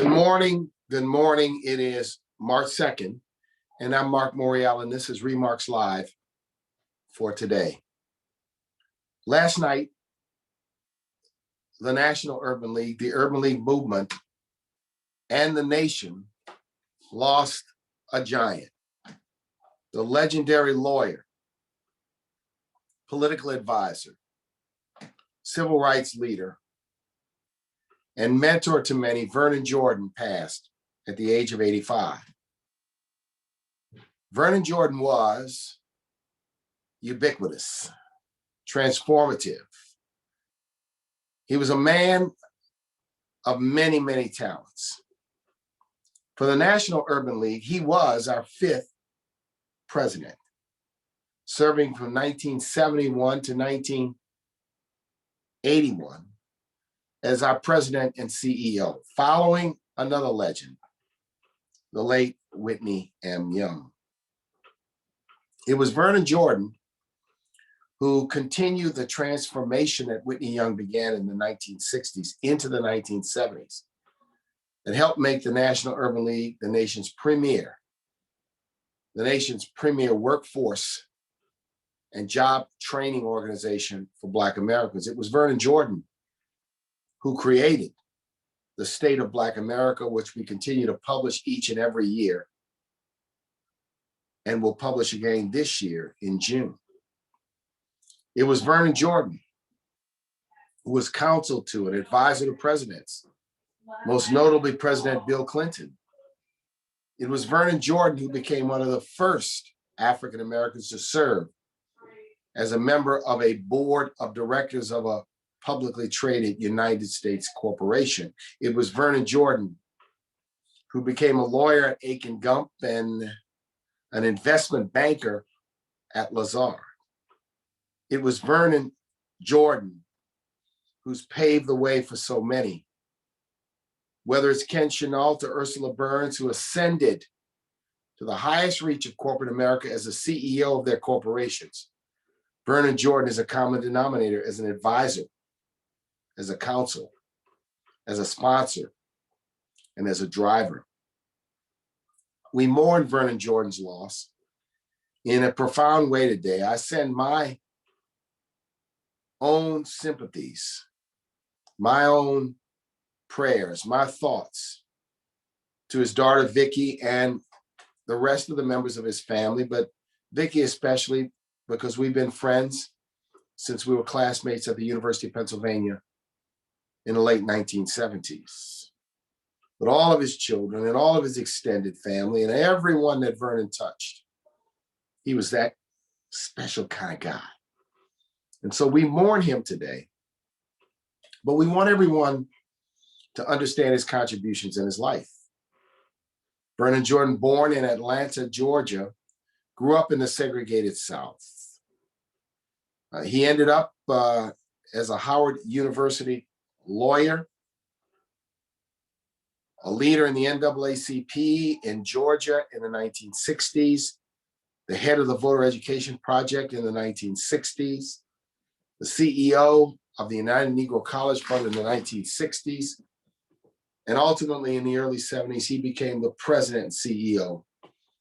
Good morning. Good morning. It is March 2nd, and I'm Marc Morial, and this is ReMarcs Live for today. Last night, the National Urban League, the Urban League movement, and the nation lost a giant, the legendary lawyer, political advisor, civil rights leader, and mentor to many, Vernon Jordan, passed at the age of 85. Vernon Jordan was ubiquitous, transformative. He was a man of many, many talents. For the National Urban League, he was our 5th president, serving from 1971 to 1981 as our president and CEO, following another legend, the late Whitney M. Young. It was Vernon Jordan who continued the transformation that Whitney Young began in the 1960s into the 1970s and helped make the National Urban League the nation's premier workforce and job training organization for Black Americans. It was Vernon Jordan who created the State of Black America, which we continue to publish each and every year and will publish again this year in June. It was Vernon Jordan who was counsel to and advisor to presidents, most notably President Bill Clinton. It was Vernon Jordan who became one of the first African Americans to serve as a member of a board of directors of a publicly traded United States corporation. It was Vernon Jordan who became a lawyer at Aiken Gump and an investment banker at Lazard. It was Vernon Jordan who's paved the way for so many, whether it's Ken Chenault or Ursula Burns, who ascended to the highest reach of corporate America as the CEO of their corporations. Vernon Jordan is a common denominator as an advisor, as a counsel, as a sponsor, and as a driver. We mourn Vernon Jordan's loss in a profound way today. I send my own sympathies, my own prayers, my thoughts to his daughter, Vicky, and the rest of the members of his family, but Vicky especially, because we've been friends since we were classmates at the University of Pennsylvania in the late 1970s. But all of his children and all of his extended family and everyone that Vernon touched, he was that special kind of guy. And so we mourn him today, but we want everyone to understand his contributions in his life. Vernon Jordan, born in Atlanta, Georgia, grew up in the segregated South. He ended up as a Howard University lawyer, a leader in the NAACP in Georgia in the 1960s, the head of the Voter Education Project in the 1960s, the CEO of the United Negro College Fund in the 1960s, and ultimately in the early 70s, he became the president and CEO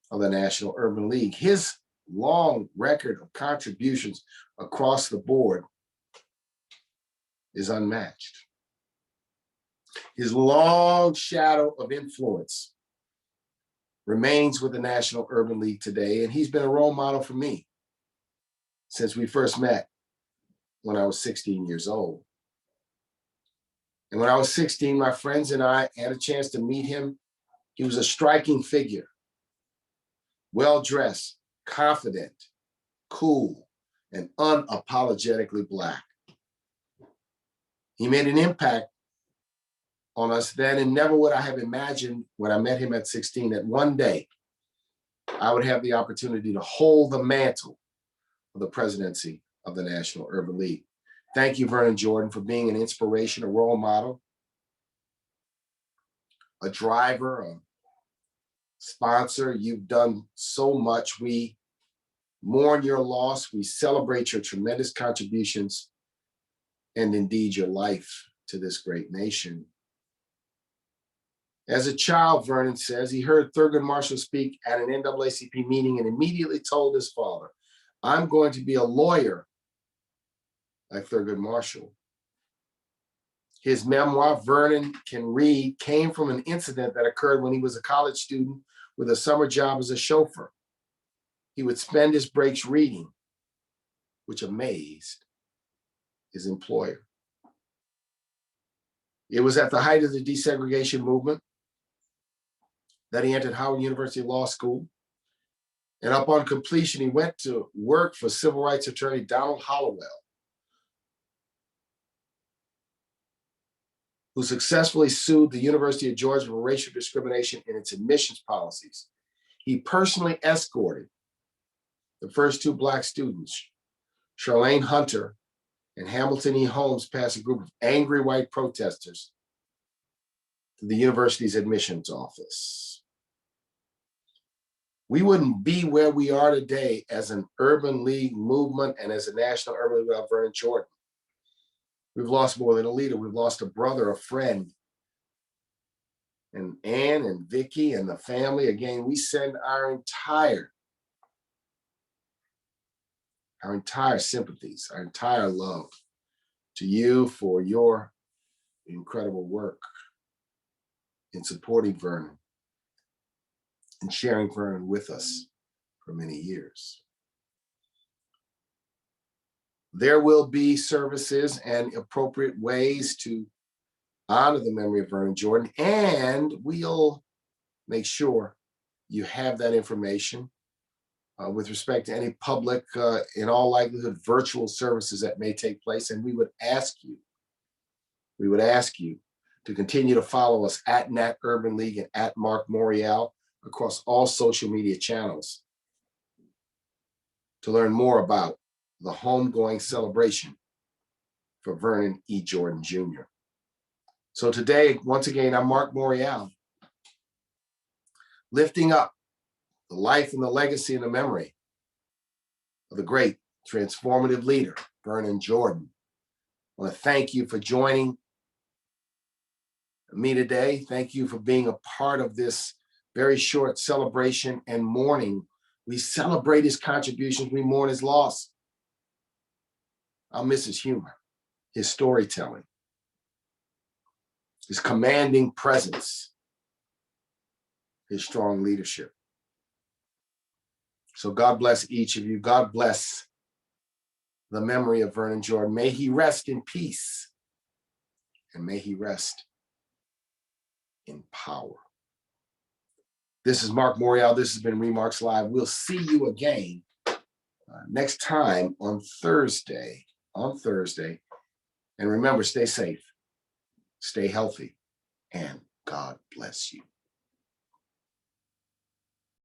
of the National Urban League. His long record of contributions across the board is unmatched. His long shadow of influence remains with the National Urban League today, and he's been a role model for me since we first met when I was 16 years old. And when I was 16, my friends and I had a chance to meet him. He was a striking figure, well-dressed, confident, cool, and unapologetically Black. He made an impact on us then, and never would I have imagined when I met him at 16 that one day I would have the opportunity to hold the mantle of the presidency of the National Urban League. Thank you, Vernon Jordan, for being an inspiration, a role model, a driver, a sponsor. You've done so much. We mourn your loss. We celebrate your tremendous contributions and indeed your life to this great nation. As a child, Vernon says, he heard Thurgood Marshall speak at an NAACP meeting and immediately told his father, I'm going to be a lawyer like Thurgood Marshall. His memoir, Vernon Can Read, came from an incident that occurred when he was a college student with a summer job as a chauffeur. He would spend his breaks reading, which amazed his employer. It was at the height of the desegregation movement that he entered Howard University Law School. And upon completion, he went to work for civil rights attorney Donald Hollowell, who successfully sued the University of Georgia for racial discrimination in its admissions policies. He personally escorted the first two Black students, Charlene Hunter and Hamilton E. Holmes, past a group of angry white protesters to the university's admissions office. We wouldn't be where we are today as an urban league movement and as a national urban league without Vernon Jordan. We've lost more than a leader. We've lost a brother, a friend. And Ann and Vicky and the family, again, we send our entire sympathies, our entire love to you for your incredible work in supporting Vernon and sharing Vernon with us for many years. There will be services and appropriate ways to honor the memory of Vernon Jordan, and we'll make sure you have that information with respect to any public, in all likelihood, virtual services that may take place. And we would ask you to continue to follow us at Nat Urban League and at Marc Morial across all social media channels to learn more about the homegoing celebration for Vernon E. Jordan Jr. So today, once again, I'm Marc Morial, lifting up the life and the legacy and the memory of the great transformative leader, Vernon Jordan. I want to thank you for joining me today. Thank you for being a part of this very short celebration and mourning. We celebrate his contributions, we mourn his loss. I'll miss his humor, his storytelling, his commanding presence, his strong leadership. So God bless each of you. God bless the memory of Vernon Jordan. May he rest in peace, and may he rest in power. This is Marc Morial. This has been ReMarcs Live. We'll see you again next time on Thursday. And remember, stay safe, stay healthy, and God bless you.